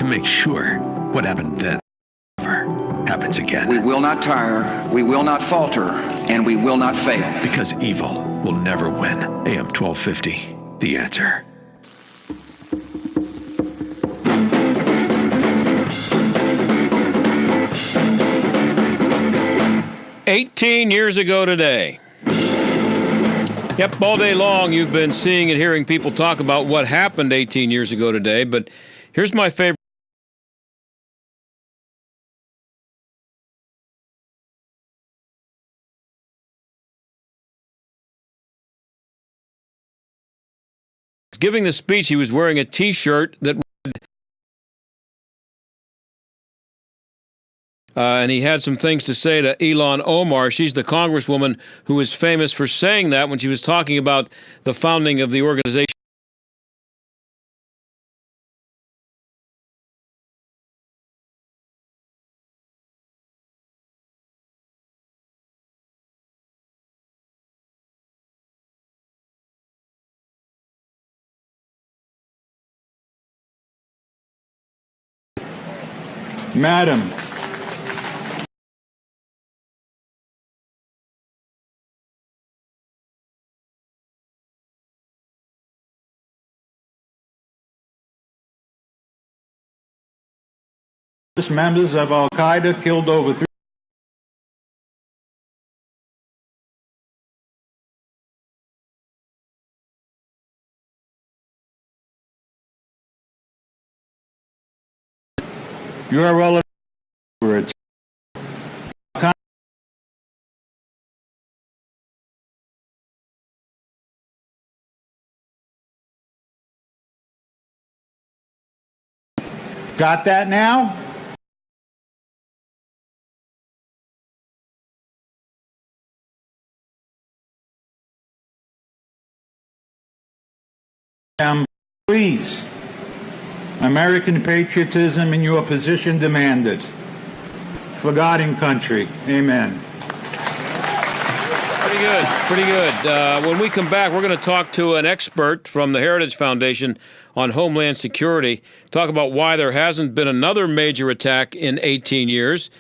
make sure what happened then never happens again. We will not tire, we will not falter, and we will not fail. Because evil will never win. AM 1250, The Answer. "18 years ago today." Yep, all day long you've been seeing and hearing people talk about what happened 18 years ago today, but here's my favorite. Giving the speech, he was wearing a T-shirt that and he had some things to say to Ilhan Omar. She's the congresswoman who is famous for saying that when she was talking about the founding of the organization. Madam. Members of Al-Qaeda killed over 3. You are relevant. Got that now? Please, American patriotism in your position demanded. For God and country, amen. Pretty good, pretty good. When we come back, we're going to talk to an expert from the Heritage Foundation on Homeland Security, talk about why there hasn't been another major attack in 18 years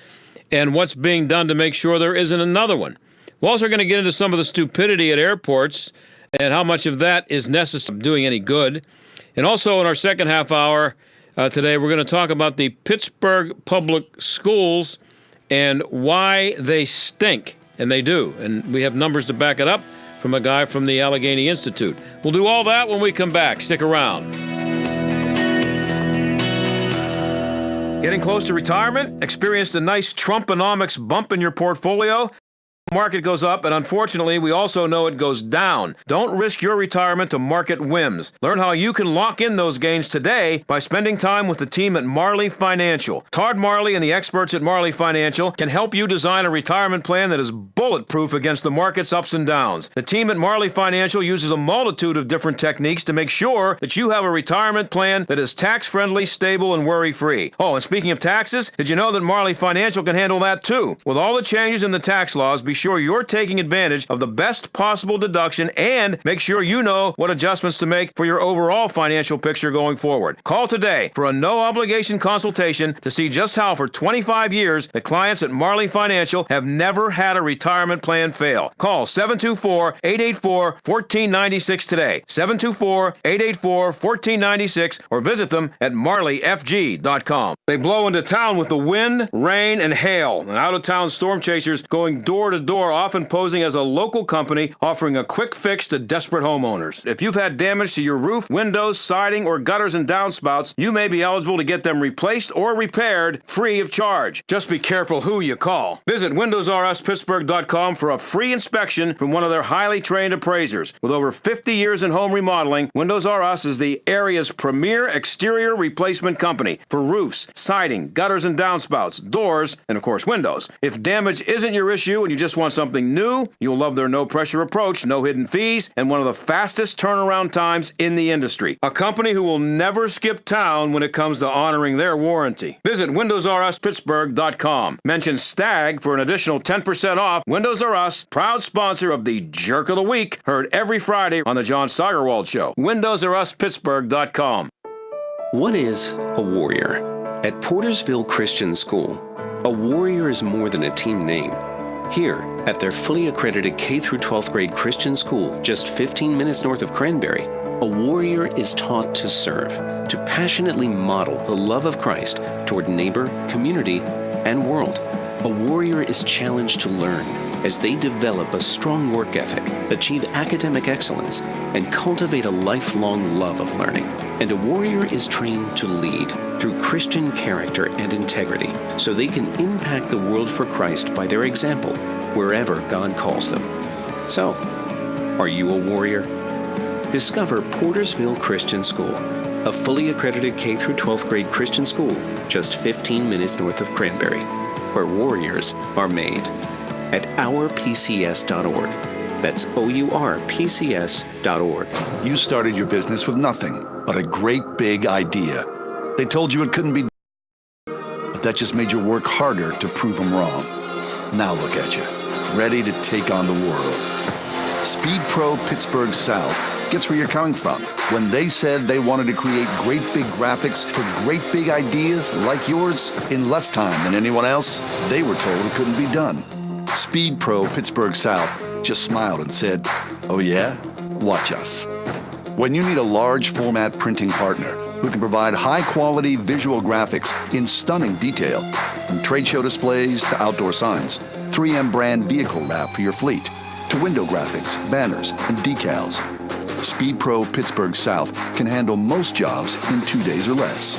and what's being done to make sure there isn't another one. We're also going to get into some of the stupidity at airports and how much of that is necessary, doing any good. And also in our second half hour today, we're going to talk about the Pittsburgh Public Schools and why they stink. And they do. And we have numbers to back it up from a guy from the Allegheny Institute. We'll do all that when we come back. Stick around. Getting close to retirement? Experienced a nice Trumponomics bump in your portfolio? Market goes up, and unfortunately, we also know it goes down. Don't risk your retirement to market whims. Learn how you can lock in those gains today by spending time with the team at Marley Financial. Todd Marley and the experts at Marley Financial can help you design a retirement plan that is bulletproof against the market's ups and downs. The team at Marley Financial uses a multitude of different techniques to make sure that you have a retirement plan that is tax-friendly, stable, and worry-free. Oh, and speaking of taxes, did you know that Marley Financial can handle that too? With all the changes in the tax laws, be sure you're taking advantage of the best possible deduction and make sure you know what adjustments to make for your overall financial picture going forward. Call today for a no-obligation consultation to see just how for 25 years the clients at Marley Financial have never had a retirement plan fail. Call 724-884-1496 today, 724-884-1496, or visit them at marleyfg.com. They blow into town with the wind, rain, and hail, and out-of-town storm chasers going door to door, often posing as a local company offering a quick fix to desperate homeowners. If you've had damage to your roof, windows, siding, or gutters and downspouts, you may be eligible to get them replaced or repaired free of charge. Just be careful who you call. Visit WindowsRUsPittsburgh.com for a free inspection from one of their highly trained appraisers. With over 50 years in home remodeling, Windows R Us is the area's premier exterior replacement company for roofs, siding, gutters and downspouts, doors, and of course windows. If damage isn't your issue and you just want something new, you'll love their no-pressure approach, no hidden fees, and one of the fastest turnaround times in the industry. A company who will never skip town when it comes to honoring their warranty. Visit WindowsRUsPittsburgh.com. Mention STAG for an additional 10% off. Windows R Us, proud sponsor of the Jerk of the Week, heard every Friday on the John Steigerwald Show. WindowsRUsPittsburgh.com. What is a warrior? At Portersville Christian School, a warrior is more than a team name. Here, at their fully accredited K through 12th grade Christian school, just 15 minutes north of Cranberry, a warrior is taught to serve, to passionately model the love of Christ toward neighbor, community, and world. A warrior is challenged to learn as they develop a strong work ethic, achieve academic excellence, and cultivate a lifelong love of learning. And a warrior is trained to lead through Christian character and integrity so they can impact the world for Christ by their example wherever God calls them. So, are you a warrior? Discover Portersville Christian School, a fully accredited K through 12th grade Christian school just 15 minutes north of Cranberry, where warriors are made. At ourpcs.org. That's OURPCS.org. You started your business with nothing but a great big idea. They told you it couldn't be done, but that just made you work harder to prove them wrong. Now look at you, ready to take on the world. Speed Pro Pittsburgh South gets where you're coming from. When they said they wanted to create great big graphics for great big ideas like yours in less time than anyone else, they were told it couldn't be done. Speed Pro Pittsburgh South just smiled and said, "Oh yeah? Watch us." When you need a large format printing partner who can provide high quality visual graphics in stunning detail, from trade show displays to outdoor signs, 3M brand vehicle wrap for your fleet, to window graphics, banners, and decals, Speed Pro Pittsburgh South can handle most jobs in 2 days or less,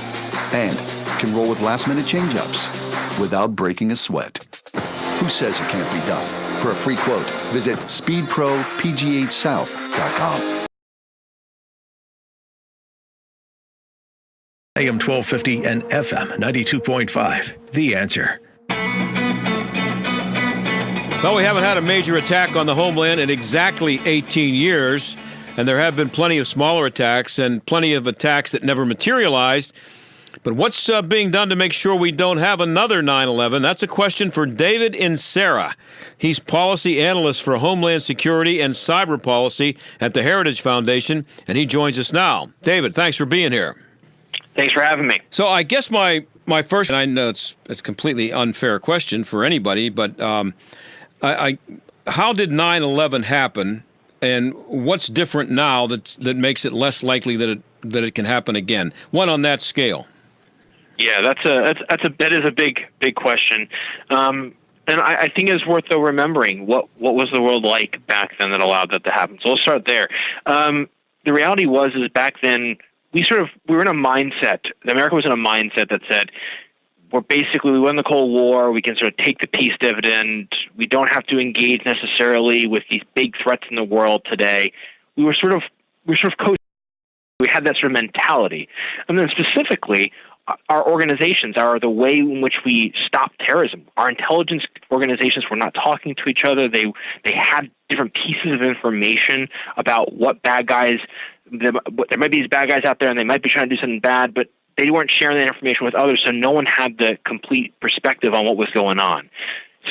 and can roll with last minute change-ups without breaking a sweat. Who says it can't be done? For a free quote, visit speedpropghsouth.com. AM 1250 and FM 92.5. The Answer. Well, we haven't had a major attack on the homeland in exactly 18 years, and there have been plenty of smaller attacks and plenty of attacks that never materialized. But what's being done to make sure we don't have another 9/11? That's a question for David Inserra. He's policy analyst for Homeland Security and Cyber Policy at the Heritage Foundation, and he joins us now. David, thanks for being here. Thanks for having me. So I guess my first, and I know it's a completely unfair question for anybody, but how did 9/11 happen, and what's different now that makes it less likely that it can happen again? One on that scale. Yeah, that is a big question, and I think it's worth though remembering what was the world like back then that allowed that to happen. So we'll start there. The reality is back then we were in a mindset. America was in a mindset that said we won the Cold War. We can sort of take the peace dividend. We don't have to engage necessarily with these big threats in the world today. We were sort of coasting. We had that sort of mentality, and then specifically, our organizations are the way in which we stop terrorism. Our intelligence organizations were not talking to each other. They had different pieces of information about what bad guys. There might be these bad guys out there, and they might be trying to do something bad, but they weren't sharing that information with others, so no one had the complete perspective on what was going on.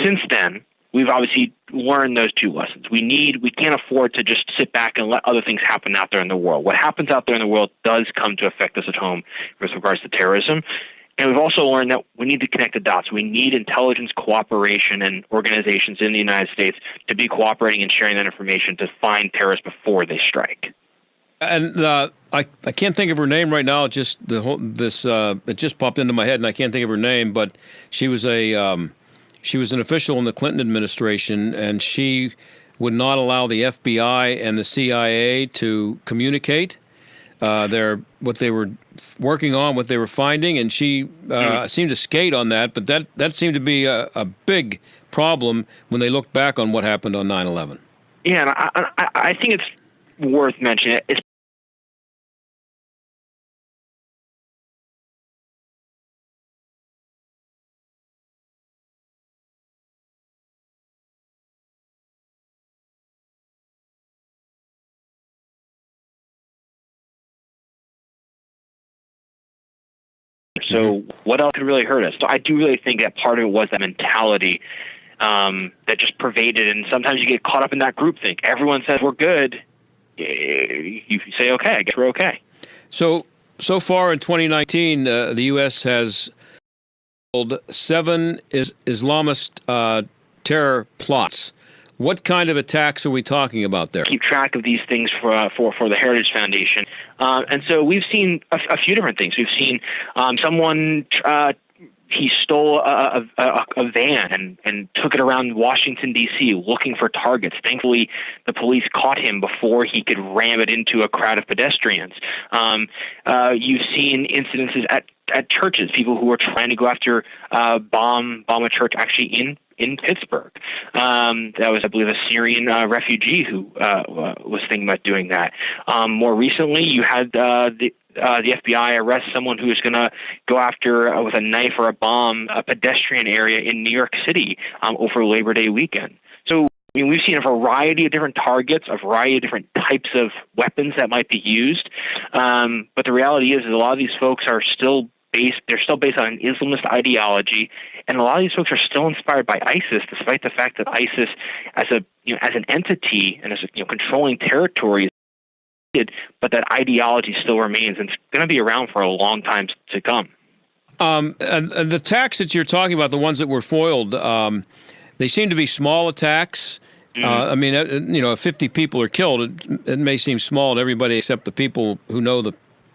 Since then, we've obviously learned those two lessons. We can't afford to just sit back and let other things happen out there in the world. What happens out there in the world does come to affect us at home with regards to terrorism. And we've also learned that we need to connect the dots. We need intelligence cooperation and organizations in the United States to be cooperating and sharing that information to find terrorists before they strike. And I can't think of her name right now. It just popped into my head, and I can't think of her name. But she was an official in the Clinton administration, and she would not allow the FBI and the CIA to communicate what they were working on, what they were finding, and she seemed to skate on that. But that seemed to be a big problem when they looked back on what happened on 9/11. Yeah, and I think it's worth mentioning. It's So what else could really hurt us? So I do really think that part of it was that mentality that just pervaded, and sometimes you get caught up in that groupthink. Everyone says we're good. You say, okay, I guess we're okay. So far in 2019, the U.S. has 7 Islamist terror plots. What kind of attacks are we talking about there? Keep track of these things for the Heritage Foundation, and so we've seen a few different things. We've seen someone. He stole a van and took it around Washington, D.C., looking for targets. Thankfully, the police caught him before he could ram it into a crowd of pedestrians. You've seen incidences at churches, people who were trying to go after bomb a church actually in Pittsburgh. That was, I believe, a Syrian refugee who was thinking about doing that. More recently, you had the FBI arrest someone who was going to go after, with a knife or a bomb, a pedestrian area in New York City over Labor Day weekend. So, I mean, we've seen a variety of different targets, a variety of different types of weapons that might be used. But the reality is a lot of these folks are still based on an Islamist ideology, and a lot of these folks are still inspired by ISIS, despite the fact that ISIS, as an entity and as controlling territories, but that ideology still remains, and it's going to be around for a long time to come. And the attacks that you're talking about, the ones that were foiled, they seem to be small attacks. I mean, if 50 people are killed, it may seem small to everybody except the people who know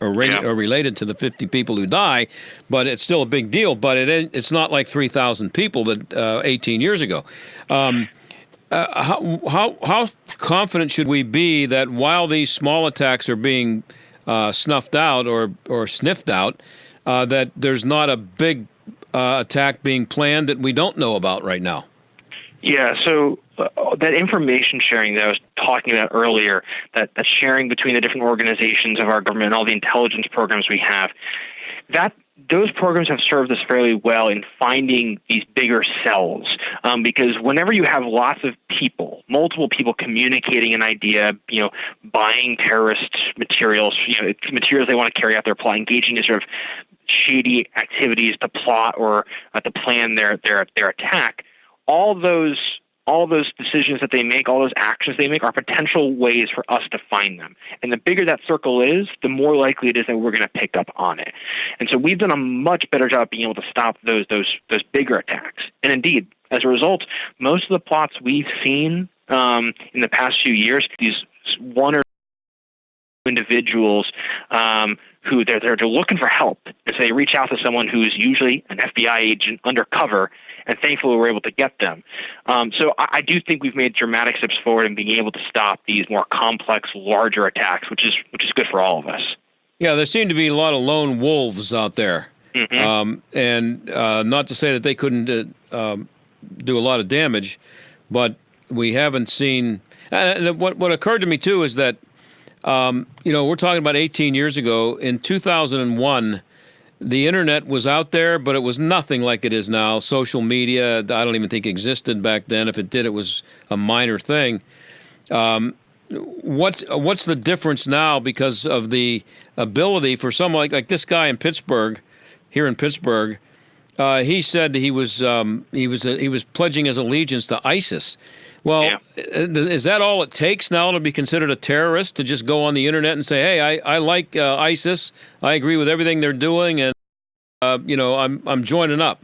are related to the 50 people who die, but it's still a big deal. But it's not like 3,000 people that 18 years ago. How confident should we be that while these small attacks are being snuffed out or sniffed out, that there's not a big attack being planned that we don't know about right now? Yeah, so that information sharing that I was talking about earlier, that sharing between the different organizations of our government and all the intelligence programs we have, those programs have served us fairly well in finding these bigger cells, because whenever you have lots of people, multiple people communicating an idea, buying terrorist materials, materials they want to carry out their plot, engaging in sort of shady activities to plot or to plan their attack, all those decisions that they make, all those actions they make are potential ways for us to find them. And the bigger that circle is, the more likely it is that we're going to pick up on it. And so we've done a much better job being able to stop those bigger attacks. And indeed, as a result, most of the plots we've seen in the past few years, these one or two individuals who they're looking for help. And so they reach out to someone who's usually an FBI agent undercover, and thankfully we're able to get them. So I do think we've made dramatic steps forward in being able to stop these more complex, larger attacks, which is good for all of us. Yeah, there seem to be a lot of lone wolves out there. Mm-hmm. And not to say that they couldn't do a lot of damage, but we haven't seen... what occurred to me, too, is that, we're talking about 18 years ago. In 2001... the internet was out there, but it was nothing like it is now. Social media, I don't even think existed back then. If it did, it was a minor thing. What's the difference now because of the ability for someone like this guy in Pittsburgh, here in Pittsburgh? He said he was pledging his allegiance to ISIS. Well, is that all it takes now to be considered a terrorist, to just go on the internet and say, hey, I like ISIS, I agree with everything they're doing, and I'm joining up,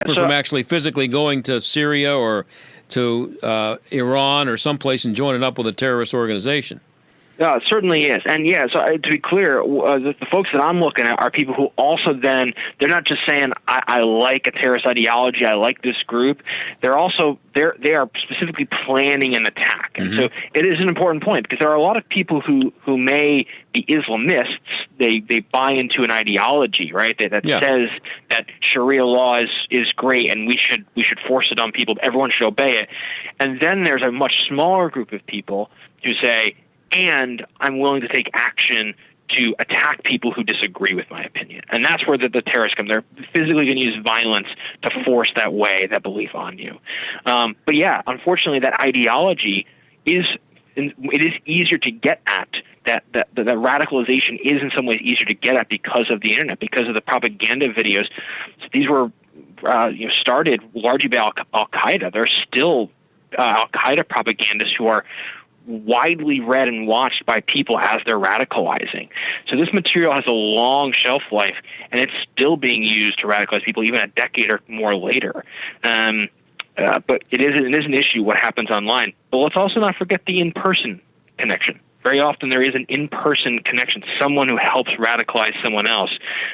from actually physically going to Syria or to Iran or someplace and joining up with a terrorist organization? Yeah, it certainly is. And yeah, so to be clear, the folks that I'm looking at are people who also then, they're not just saying, I like a terrorist ideology, I like this group. They are specifically planning an attack. And so it is an important point, because there are a lot of people who may be Islamists. They buy into an ideology, right? That says that Sharia law is great and we should force it on people. Everyone should obey it. And then there's a much smaller group of people who say, and I'm willing to take action to attack people who disagree with my opinion. And that's where the terrorists come. They're physically going to use violence to force that belief on you. But yeah, unfortunately, that ideology it is easier to get at. That radicalization is in some ways easier to get at because of the internet, because of the propaganda videos. So these were started largely by Al-Qaeda. There's still Al-Qaeda propagandists who are widely read and watched by people as they're radicalizing. So this material has a long shelf life, and it's still being used to radicalize people even a decade or more later. But it is an issue what happens online. But let's also not forget the in-person connection. Very often there is an in-person connection, someone who helps radicalize someone else.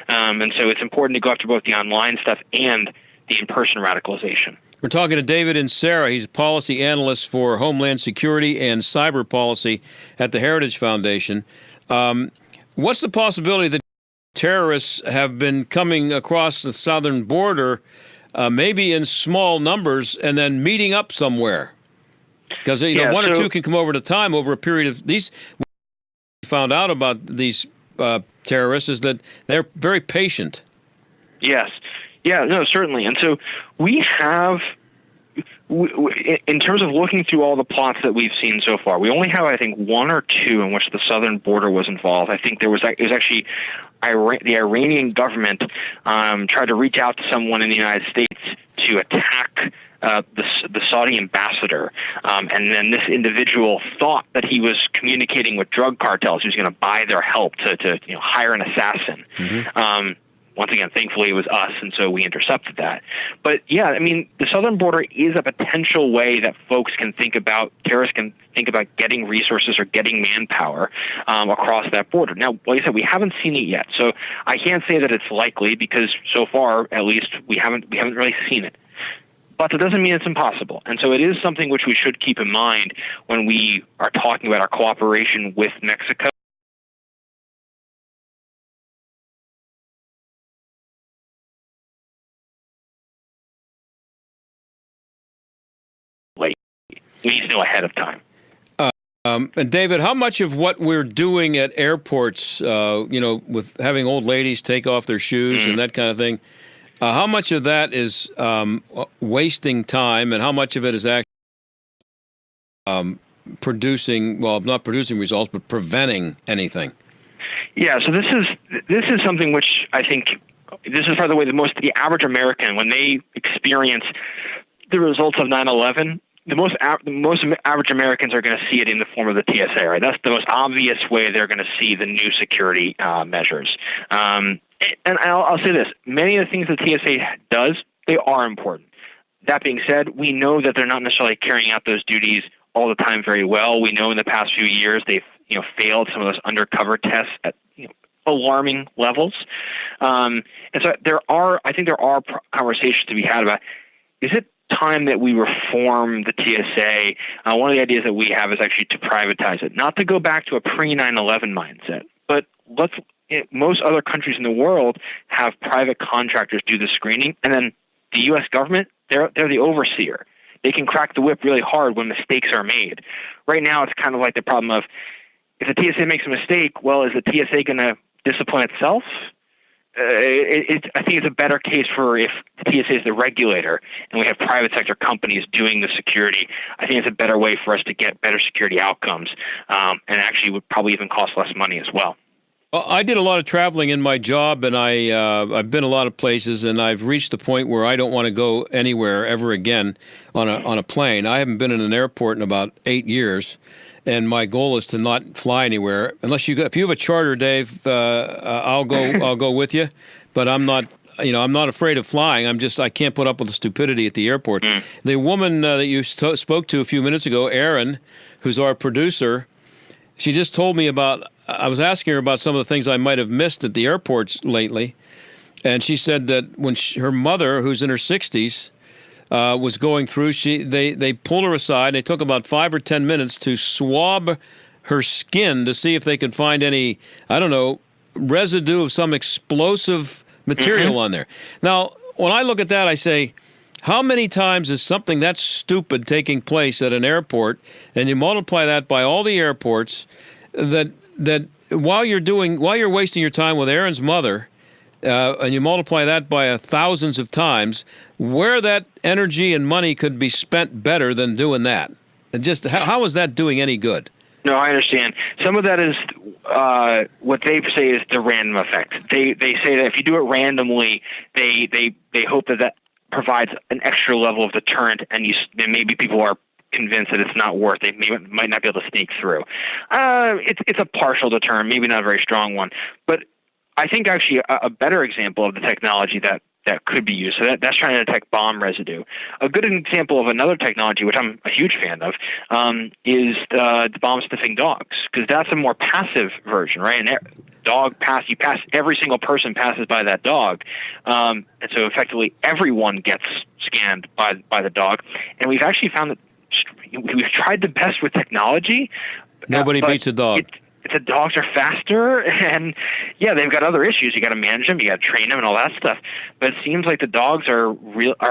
And so it's important to go after both the online stuff and the in-person radicalization. We're talking to David Inserra. He's a policy analyst for Homeland Security and Cyber Policy at the Heritage Foundation. What's the possibility that terrorists have been coming across the southern border, maybe in small numbers, and then meeting up somewhere? Because one or two can come over at a time over a period of these. What we found out about these terrorists is that they're very patient. Yes. Yeah, no, certainly. And so we have, in terms of looking through all the plots that we've seen so far, we only have, I think, one or two in which the southern border was involved. I think it was actually the Iranian government tried to reach out to someone in the United States to attack the Saudi ambassador, and then this individual thought that he was communicating with drug cartels. He was going to buy their help to hire an assassin. Mm-hmm. Once again, thankfully it was us, and so we intercepted that. But yeah, I mean, the southern border is a potential way that terrorists can think about getting resources or getting manpower across that border. Now, like I said, we haven't seen it yet, so I can't say that it's likely because so far, at least, we haven't really seen it. But that doesn't mean it's impossible. And so it is something which we should keep in mind when we are talking about our cooperation with Mexico. We need to know ahead of time. And David, how much of what we're doing at airports, with having old ladies take off their shoes and that kind of thing, how much of that is wasting time, and how much of it is actually not producing results, but preventing anything? Yeah, so this is something which I think this is, by the way, the average American, when they experience the results of 9/11, the most average Americans are going to see it in the form of the TSA, right? That's the most obvious way they're going to see the new security measures. And I'll say this: many of the things the TSA does, they are important. That being said, we know that they're not necessarily carrying out those duties all the time very well. We know in the past few years they've failed some of those undercover tests at alarming levels. And so I think there are conversations to be had about, is it time that we reform the TSA? One of the ideas that we have is actually to privatize it, not to go back to a pre-9/11 mindset, but most other countries in the world have private contractors do the screening, and then the U.S. government, they're the overseer. They can crack the whip really hard when mistakes are made. Right now, it's kind of like the problem of, if the TSA makes a mistake, well, is the TSA going to discipline itself? I think it's a better case for if the TSA is the regulator and we have private sector companies doing the security. I think it's a better way for us to get better security outcomes, and actually would probably even cost less money as well. I did a lot of traveling in my job, and I've been a lot of places, and I've reached the point where I don't want to go anywhere ever again on a plane. I haven't been in an airport in about 8 years. And my goal is to not fly anywhere unless if you have a charter, Dave. I'll go with you, but I'm not afraid of flying. I can't put up with the stupidity at the airport. The woman that you spoke to a few minutes ago, Erin, who's our producer, she just told me I was asking her about some of the things I might have missed at the airports lately, and she said that when her mother, who's in her 60s, was going through, they pulled her aside. They took about 5 or 10 minutes to swab her skin to see if they could find any, residue of some explosive material on there. Now, when I look at that, I say, how many times is something that stupid taking place at an airport, and you multiply that by all the airports, that while you're wasting your time with Aaron's mother, and you multiply that by thousands of times, where that energy and money could be spent better than doing that. And just how is that doing any good? No, I understand. Some of that is what they say is the random effect. They say that if you do it randomly, they hope that provides an extra level of deterrent, and maybe people are convinced that it's not worth it. Might not be able to sneak through. It's a partial deterrent, maybe not a very strong one. But I think actually a better example of the technology that could be used, so that's trying to detect bomb residue. A good example of another technology, which I'm a huge fan of, is the bomb-sniffing dogs, because that's a more passive version, right? And every single person passes by that dog, and so effectively everyone gets scanned by the dog. And we've actually found that we've tried the best with technology. Nobody beats a dog. The dogs are faster, and yeah, they've got other issues. You got to manage them, you got to train them, and all that stuff. But it seems like the dogs are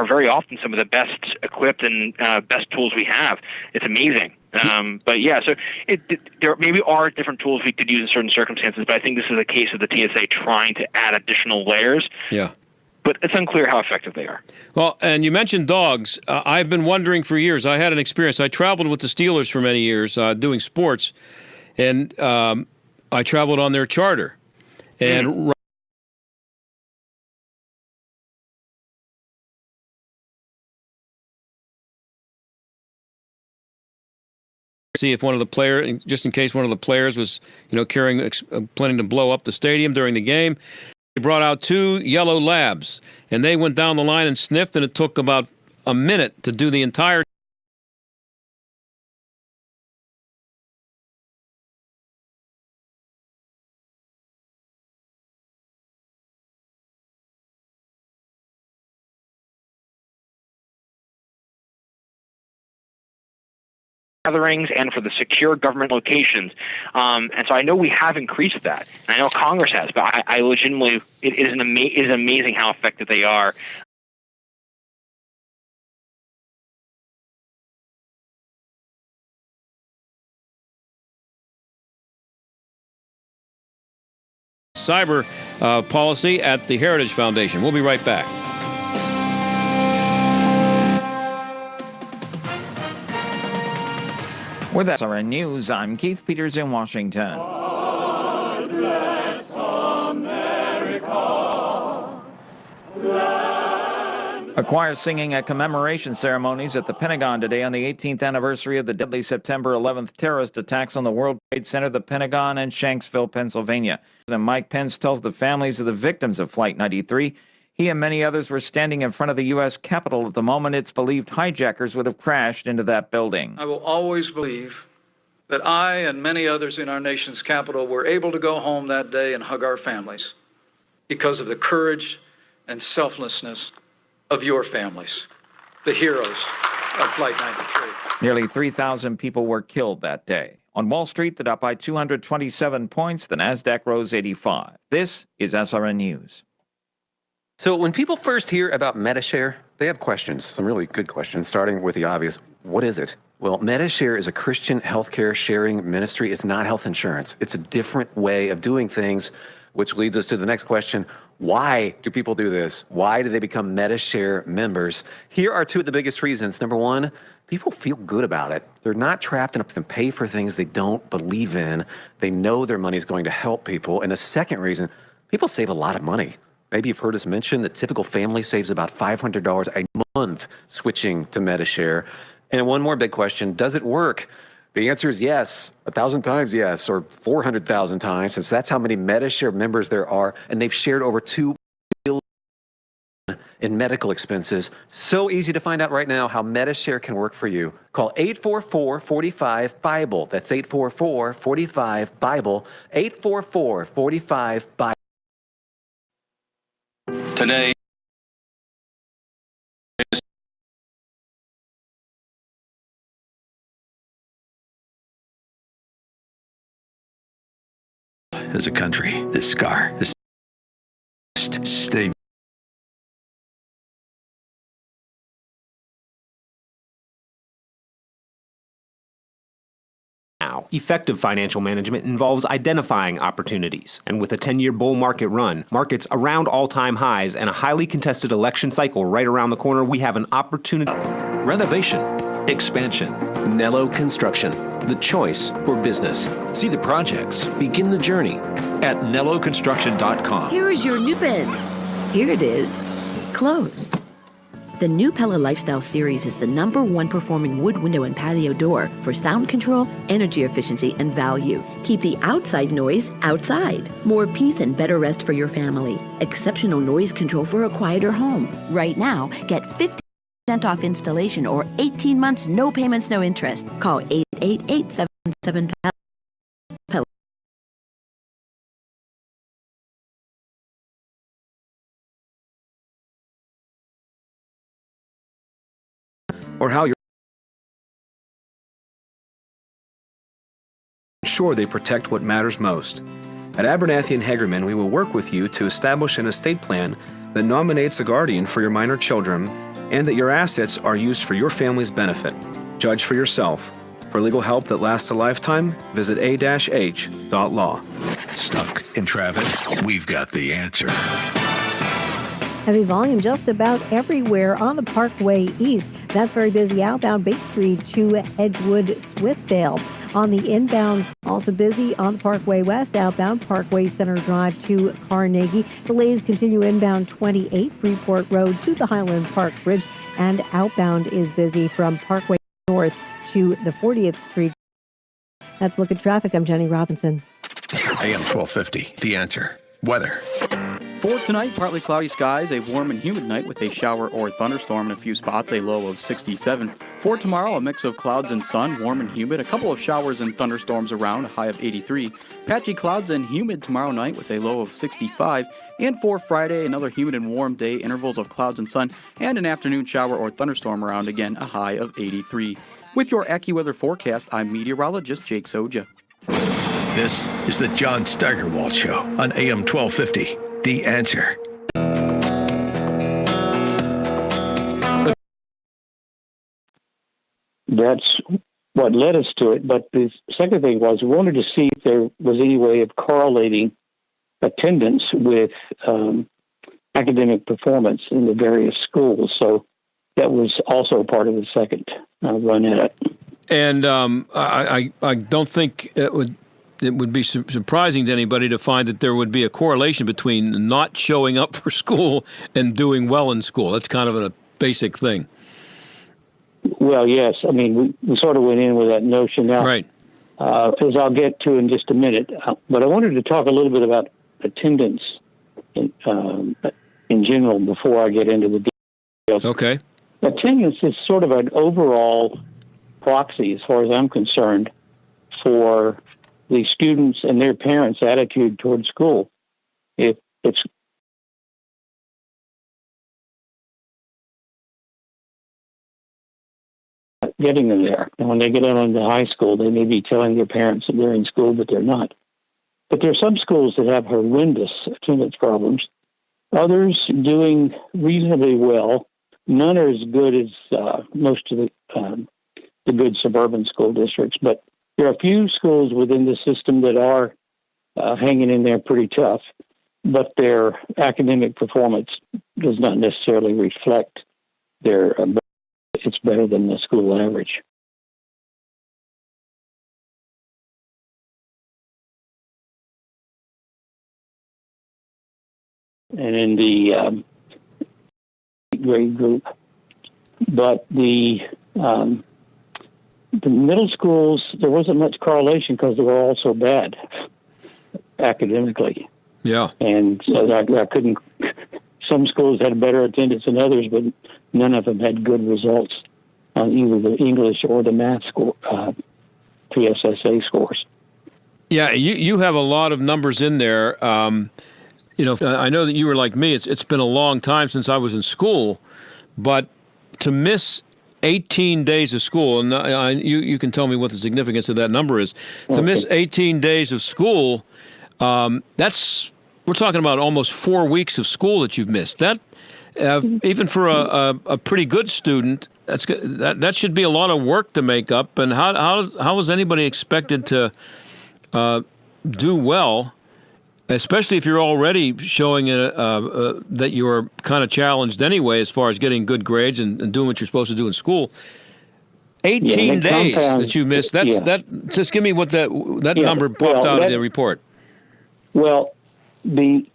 very often some of the best equipped and best tools we have. It's amazing. But yeah, so there maybe are different tools we could use in certain circumstances. But I think this is a case of the TSA trying to add additional layers. Yeah. But it's unclear how effective they are. Well, and you mentioned dogs. I've been wondering for years. I had an experience. I traveled with the Steelers for many years doing sports. And I traveled on their charter. And see if one of the players, just in case one of the players was, planning to blow up the stadium during the game. They brought out 2 yellow labs, and they went down the line and sniffed, and it took about a minute to do the entire gatherings and for the secure government locations. And so I know we have increased that. And I know Congress has, but I legitimately, it is amazing how effective they are. Cyber policy at the Heritage Foundation. We'll be right back. With SRN News, I'm Keith Peters in Washington. God bless America. A choir singing at commemoration ceremonies at the Pentagon today on the 18th anniversary of the deadly September 11th terrorist attacks on the World Trade Center, the Pentagon, and Shanksville, Pennsylvania. President Mike Pence tells the families of the victims of Flight 93 he and many others were standing in front of the U.S. Capitol at the moment it's believed hijackers would have crashed into that building. I will always believe that I and many others in our nation's capital were able to go home that day and hug our families because of the courage and selflessness of your families, the heroes of Flight 93. Nearly 3,000 people were killed that day. On Wall Street, the Dow by 227 points, the Nasdaq rose 85. This is SRN News. So when people first hear about Medi-Share, they have questions, some really good questions, starting with the obvious. What is it? Well, Medi-Share is a Christian healthcare sharing ministry. It's not health insurance. It's a different way of doing things, which leads us to the next question. Why do people do this? Why do they become Medi-Share members? Here are 2 of the biggest reasons. Number 1, people feel good about it. They're not trapped enough to pay for things they don't believe in. They know their money is going to help people. And the second reason, people save a lot of money. Maybe you've heard us mention that typical family saves about $500 a month switching to Medi-Share. And one more big question, does it work? The answer is yes, 1,000 times yes, or 400,000 times, since that's how many Medi-Share members there are, and they've shared over $2 billion in medical expenses. So easy to find out right now how Medi-Share can work for you. Call 844-45-BIBLE. That's 844-45-BIBLE, 844-45-BIBLE. Today as a country, this scar, this stay. Now, effective financial management involves identifying opportunities. And with a 10-year bull market run, markets around all-time highs, and a highly contested election cycle right around the corner, we have an opportunity. Renovation, expansion, Nello Construction, the choice for business. See the projects, begin the journey at NelloConstruction.com. Here is your new bed. Here it is, closed. The new Pella Lifestyle Series is the #1 performing wood window and patio door for sound control, energy efficiency, and value. Keep the outside noise outside. More peace and better rest for your family. Exceptional noise control for a quieter home. Right now, get 50% off installation or 18 months, no payments, no interest. Call 888-77-PELLA. Or how you're sure they protect what matters most. At Abernathy and Hagerman, we will work with you to establish an estate plan that nominates a guardian for your minor children and that your assets are used for your family's benefit. Judge for yourself. For legal help that lasts a lifetime, visit a-h.law. Stuck in traffic? We've got the answer. Heavy volume just about everywhere on the Parkway East. That's very busy outbound Bay Street to Edgewood, Swissvale. On the inbound, also busy on the Parkway West, outbound Parkway Center Drive to Carnegie. Delays continue inbound 28 Freeport Road to the Highland Park Bridge, and outbound is busy from Parkway North to the 40th Street. That's a look at traffic. I'm Jenny Robinson. AM 1250, The Answer. Weather. For tonight, partly cloudy skies, a warm and humid night with a shower or thunderstorm in a few spots, a low of 67. For tomorrow, a mix of clouds and sun, warm and humid, a couple of showers and thunderstorms around, a high of 83. Patchy clouds and humid tomorrow night with a low of 65. And for Friday, another humid and warm day, intervals of clouds and sun, and an afternoon shower or thunderstorm around, again, a high of 83. With your AccuWeather forecast, I'm meteorologist Jake Soja. This is the John Steigerwald Show on AM 1250. The Answer. That's what led us to it. But the second thing was we wanted to see if there was any way of correlating attendance with academic performance in the various schools. So that was also part of the second run at it. And I don't think it would be surprising to anybody to find that there would be a correlation between not showing up for school and doing well in school. That's kind of a basic thing. Well, yes. I mean, we sort of went in with that notion now. Right. As I'll get to in just a minute. But I wanted to talk a little bit about attendance in general before I get into the details. Okay. Attendance is sort of an overall proxy, as far as I'm concerned, for the students and their parents' attitude toward school. If it's getting them there, and when they get out into high school, they may be telling their parents that they're in school, but they're not. But there are some schools that have horrendous attendance problems. Others doing reasonably well. None are as good as most of the good suburban school districts, but there are a few schools within the system that are hanging in there pretty tough, but their academic performance does not necessarily reflect their it's better than the school average. And in the grade group, but the middle schools, there wasn't much correlation because they were all so bad academically. Yeah. And so I couldn't, some schools had better attendance than others, but none of them had good results on either the English or the math score, PSSA scores. Yeah, you have a lot of numbers in there. I know that you were like me. It's been a long time since I was in school, but to miss 18 days of school, and you can tell me what the significance of that number is. To miss 18 days of school, we're talking about almost 4 weeks of school that you've missed. That even for a pretty good student, that should be a lot of work to make up. And how is anybody expected to do well, especially if you're already showing that you're kind of challenged anyway as far as getting good grades and doing what you're supposed to do in school? 18 days that you missed. Just give me what that number popped out of the report. Well, the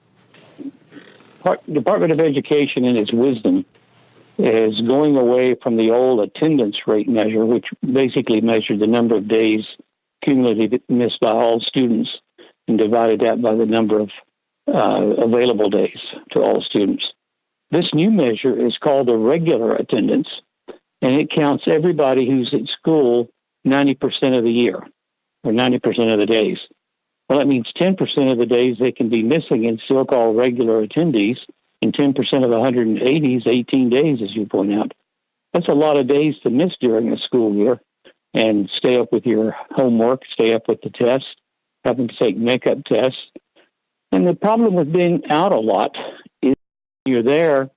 Department of Education, in its wisdom, is going away from the old attendance rate measure, which basically measured the number of days cumulatively missed by all students and divided that by the number of available days to all students. This new measure is called the regular attendance, and it counts everybody who's at school 90% of the year, or 90% of the days. Well, that means 10% of the days they can be missing and still call regular attendees, and 10% of the 180 is 18 days, as you point out. That's a lot of days to miss during a school year and stay up with your homework, stay up with the tests, having to take makeup tests. And the problem with being out a lot is you're there,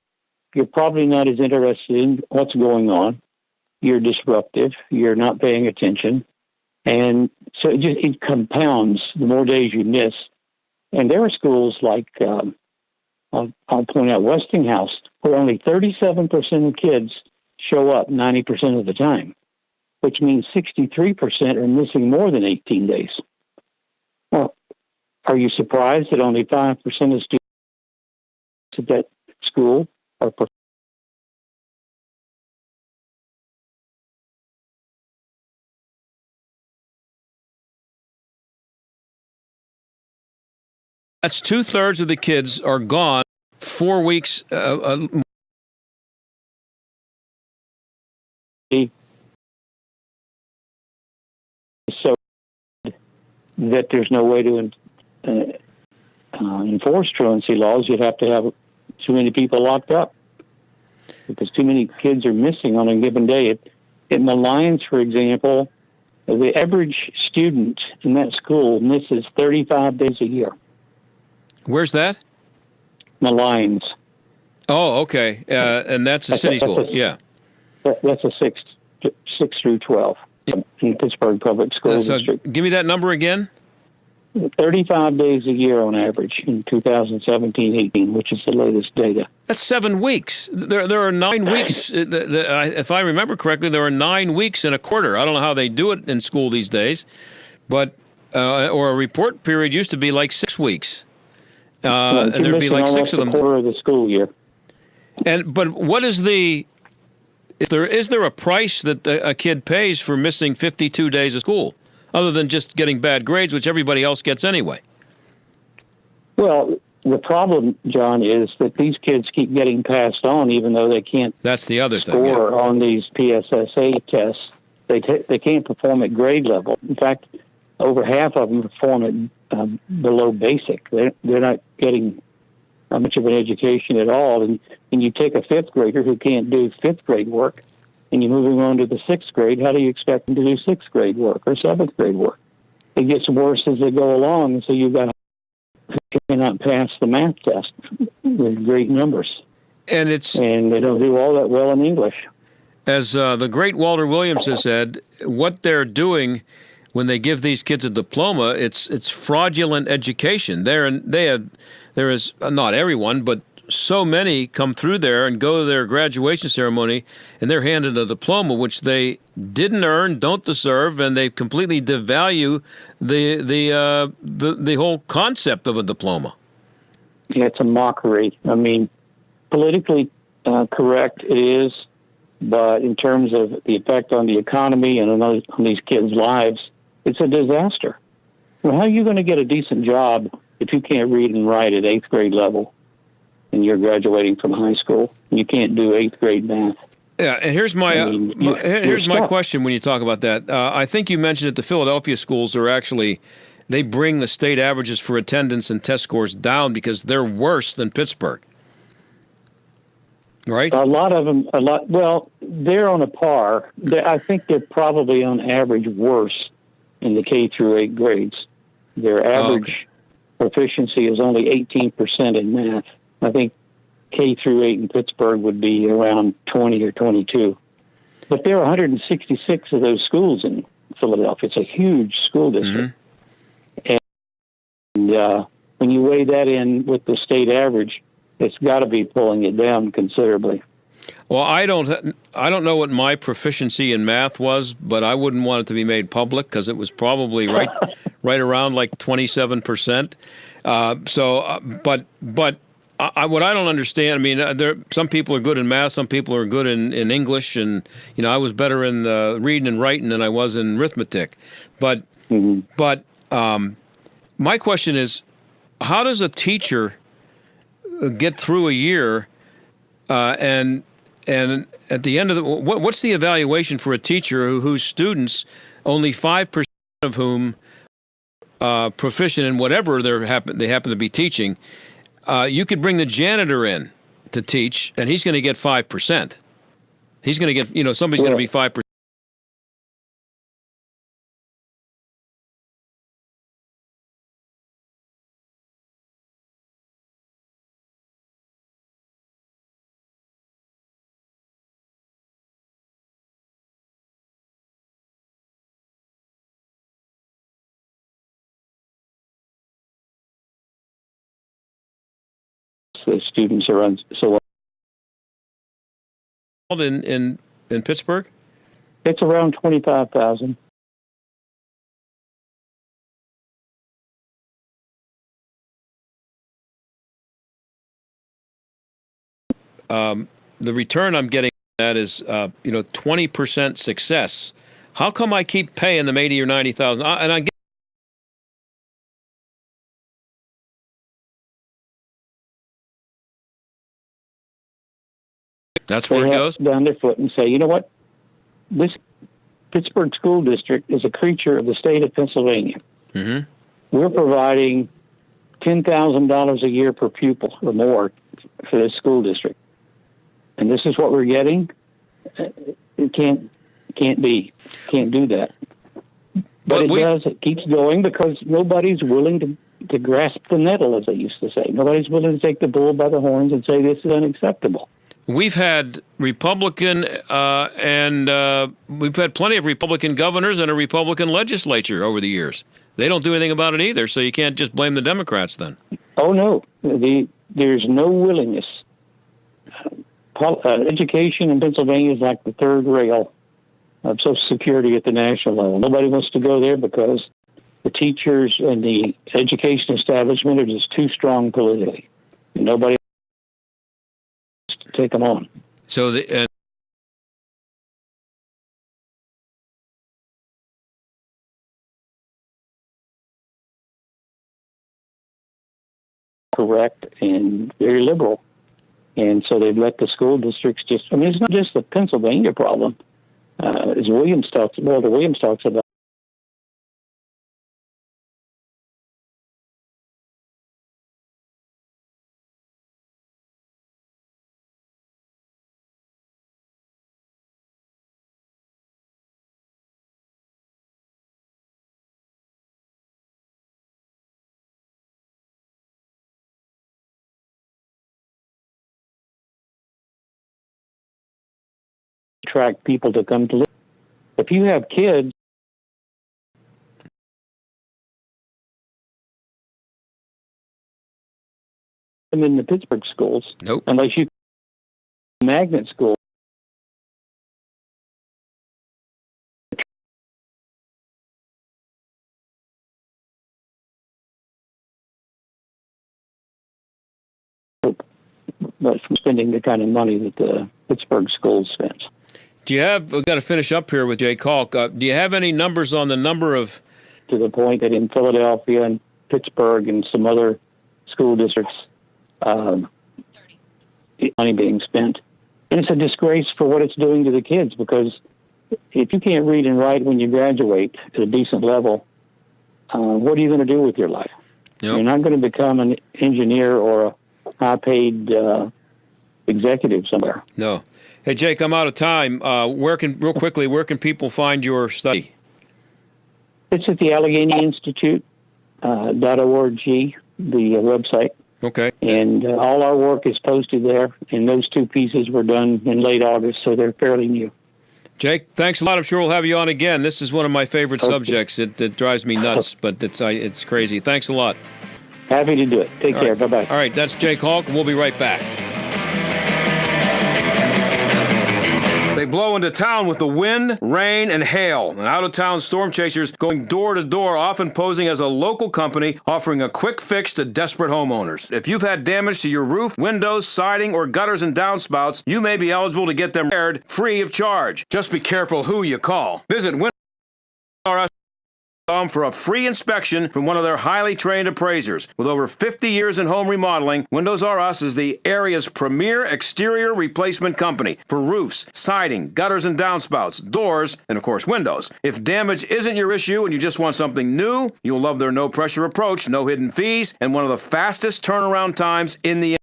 you're probably not as interested in what's going on. You're disruptive. You're not paying attention. And so it compounds the more days you miss. And there are schools like, I'll point out Westinghouse, where only 37% of kids show up 90% of the time, which means 63% are missing more than 18 days. Well, are you surprised that only 5% of students at that school are That's 2/3 of the kids are gone 4 weeks. So that there's no way to enforce truancy laws. You'd have to have too many people locked up because too many kids are missing on a given day. In the Lions, for example, the average student in that school misses 35 days a year. Where's that? The Lions. Oh, okay. And that's a city school. Yeah. That's a 6 through 12 in Pittsburgh Public School District. Give me that number again. 35 days a year on average in 2017-18, which is the latest data. That's 7 weeks. There are 9 weeks. If I remember correctly, there are 9 weeks in a quarter. I don't know how they do it in school these days, but or a report period used to be like 6 weeks. And there'd be like 6 of them. A quarter of the school year. But what is is there a price that a kid pays for missing 52 days of school, other than just getting bad grades, which everybody else gets anyway? Well, the problem, John, is that these kids keep getting passed on, even though they can't. That's the other thing. Score on these PSSA tests. They can't perform at grade level. In fact, over half of them perform at below basic. They're not getting much of an education at all. And you take a fifth grader who can't do fifth grade work, and you move him on to the sixth grade. How do you expect him to do sixth grade work or seventh grade work? It gets worse as they go along, and so you've got who cannot pass the math test with great numbers. And they don't do all that well in English. As the great Walter Williams has said, what they're doing when they give these kids a diploma, it's fraudulent education. There is not everyone, but so many come through there and go to their graduation ceremony, and they're handed a diploma which they didn't earn, don't deserve, and they completely devalue the whole concept of a diploma. Yeah, it's a mockery. I mean, politically correct it is, but in terms of the effect on the economy and on these kids' lives, it's a disaster. Well, how are you going to get a decent job if you can't read and write at 8th grade level and you're graduating from high school and you can't do 8th grade math? Yeah, and here's my question when you talk about that. I think you mentioned that the Philadelphia schools are actually, they bring the state averages for attendance and test scores down because they're worse than Pittsburgh. Right? A lot of them, well, they're on a par. I think they're probably on average worse in the K through 8 grades. Their average proficiency is only 18% in math. I think K through 8 in Pittsburgh would be around 20 or 22. But there are 166 of those schools in Philadelphia. It's a huge school district. Mm-hmm. And when you weigh that in with the state average, it's got to be pulling it down considerably. Well, I don't know what my proficiency in math was, but I wouldn't want it to be made public because it was probably right around like 27%. But what I don't understand, I mean, some people are good in math, some people are good in English, and I was better in reading and writing than I was in arithmetic. But my question is, how does a teacher get through a year, and at the end of what's the evaluation for a teacher whose students, only 5% of whom proficient in whatever they happen to be teaching? You could bring the janitor in to teach, and he's going to get 5%. He's going to get, somebody's going to be 5%. The students are so in Pittsburgh? It's around 25,000. The return I'm getting at is 20% success. How come I keep paying them 80 or 90,000? And I get that's where it goes? Down their foot and say, you know what? This Pittsburgh School District is a creature of the state of Pennsylvania. Mm-hmm. We're providing $10,000 a year per pupil or more for this school district. And this is what we're getting? It can't do that. But it keeps going because nobody's willing to grasp the nettle, as they used to say. Nobody's willing to take the bull by the horns and say this is unacceptable. We've had Republican and we've had plenty of Republican governors and a Republican legislature over the years. They don't do anything about it either, so you can't just blame the Democrats then. Oh, no. There's no willingness. Education in Pennsylvania is like the third rail of Social Security at the national level. Nobody wants to go there because the teachers and the education establishment are just too strong politically. And nobody take them on. So correct and very liberal. And so they've let the school districts it's not just the Pennsylvania problem. As Walter Williams talks about, attract people to come to live. If you have kids in the Pittsburgh schools, nope. Unless you magnet school, but spending the kind of money that the Pittsburgh schools spends. we've got to finish up here with Jake Haulk. Do you have any numbers on the number of... To the point that in Philadelphia and Pittsburgh and some other school districts, money being spent. And it's a disgrace for what it's doing to the kids, because if you can't read and write when you graduate at a decent level, what are you going to do with your life? Yep. You're not going to become an engineer or a high-paid executive somewhere. No. Hey, Jake, I'm out of time. Where can people find your study? It's at the Allegheny Institute, .org, the website. Okay. And all our work is posted there, and those two pieces were done in late August, so they're fairly new. Jake, thanks a lot. I'm sure we'll have you on again. This is one of my favorite subjects. It drives me nuts, but it's crazy. Thanks a lot. Happy to do it. Take care. Bye-bye. All right, that's Jake Haulk, and we'll be right back. They blow into town with the wind, rain, and hail, and out-of-town storm chasers going door to door, often posing as a local company offering a quick fix to desperate homeowners. If you've had damage to your roof, windows, siding, or gutters and downspouts, you may be eligible to get them repaired free of charge. Just be careful who you call. Visit Inserra for a free inspection from one of their highly trained appraisers. With over 50 years in home remodeling, Windows R Us is the area's premier exterior replacement company for roofs, siding, gutters and downspouts, doors, and of course windows. If damage isn't your issue and you just want something new, you'll love their no-pressure approach, no hidden fees, and one of the fastest turnaround times in the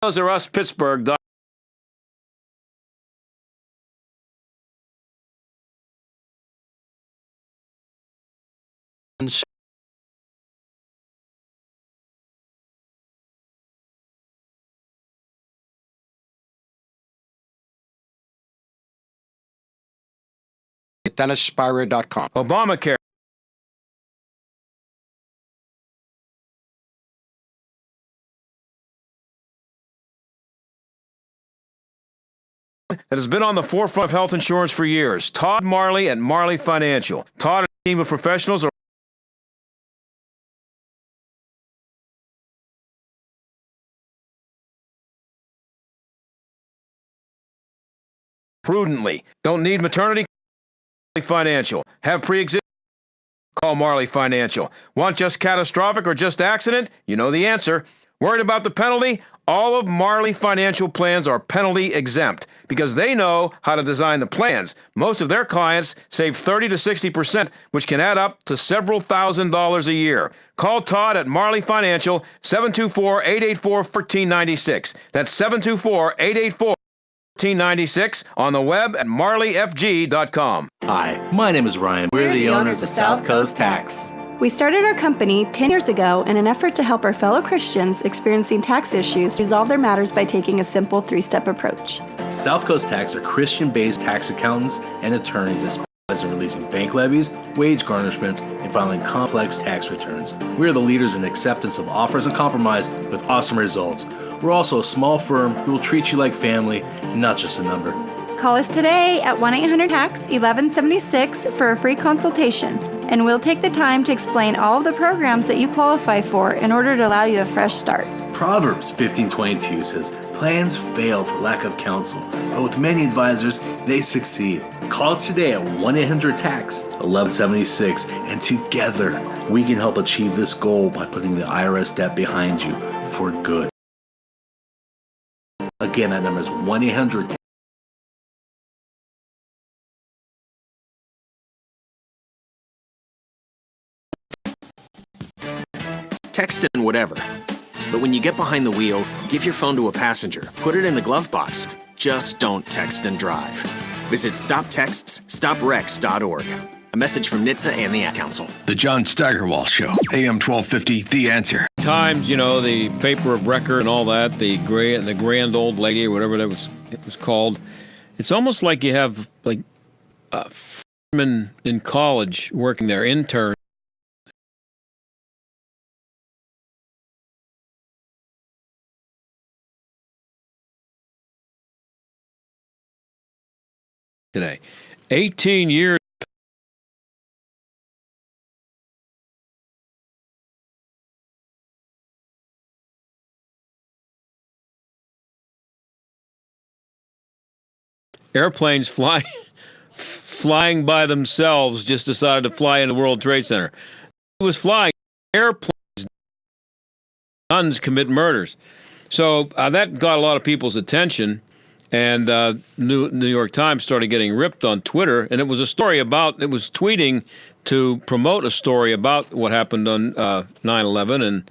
Windows R Us Pittsburgh. DennisSpira.com. Obamacare that has been on the forefront of health insurance for years. Todd Marley at Marley Financial. Todd and a team of professionals are prudently. Don't need maternity? Financial. Have pre-existing? Call Marley Financial. Want just catastrophic or just accident? You know the answer. Worried about the penalty? All of Marley Financial plans are penalty exempt because they know how to design the plans. Most of their clients save 30 to 60%, which can add up to several $1,000s a year. Call Todd at Marley Financial, 724-884-1496. That's 724-884-1496 on the web at marleyfg.com. Hi, my name is Ryan. We're the owners of South Coast Tax. We started our company 10 years ago in an effort to help our fellow Christians experiencing tax issues resolve their matters by taking a simple 3-step approach. South Coast Tax are Christian-based tax accountants and attorneys that specialize in releasing bank levies, wage garnishments, and filing complex tax returns. We are the leaders in acceptance of offers and compromise with awesome results. We're also a small firm who will treat you like family, not just a number. Call us today at 1-800-TAX-1176 for a free consultation, and we'll take the time to explain all of the programs that you qualify for in order to allow you a fresh start. Proverbs 15:22 says, "Plans fail for lack of counsel, but with many advisors, they succeed." Call us today at 1-800-TAX-1176, and together we can help achieve this goal by putting the IRS debt behind you for good. Again, that number is 1-800-TAX. Text and whatever. But when you get behind the wheel, give your phone to a passenger. Put it in the glove box. Just don't text and drive. Visit StopTextsStopWrecks.org. A message from NHTSA and the Ad Council. The John Steigerwald Show, AM 1250, The Answer. Times, you know, the paper of record and all that, the grand old lady or whatever it was called. It's almost like you have like freshmen in college working there, interns. Today, 18 years. Airplanes flying by themselves just decided to fly into the World Trade Center. It was flying airplanes. Guns commit murders. So that got a lot of people's attention. And New York Times started getting ripped on Twitter, and it was a story about, it was tweeting to promote a story about what happened on 9/11, and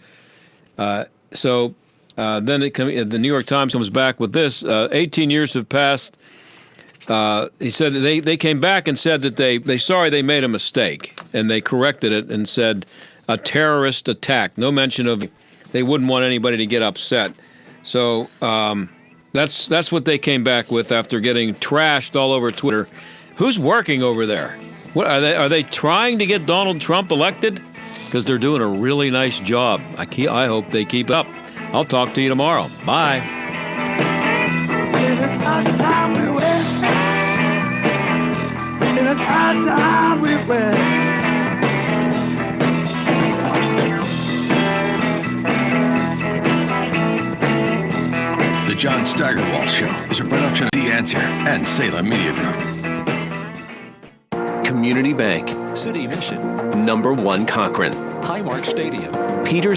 so then the New York Times comes back with this, 18 years have passed. He said they came back and said that they sorry they made a mistake, and they corrected it and said a terrorist attack. No mention of, they wouldn't want anybody to get upset. So that's what they came back with after getting trashed all over Twitter. Who's working over there? What are they trying to get Donald Trump elected? because they're doing a really nice job. I hope they keep up. I'll talk to you tomorrow. Bye. The John Steigerwald Show is a production of The Answer and Salem Media Group. Community Bank. City Mission. Number 1 Cochrane. Highmark Stadium. Peters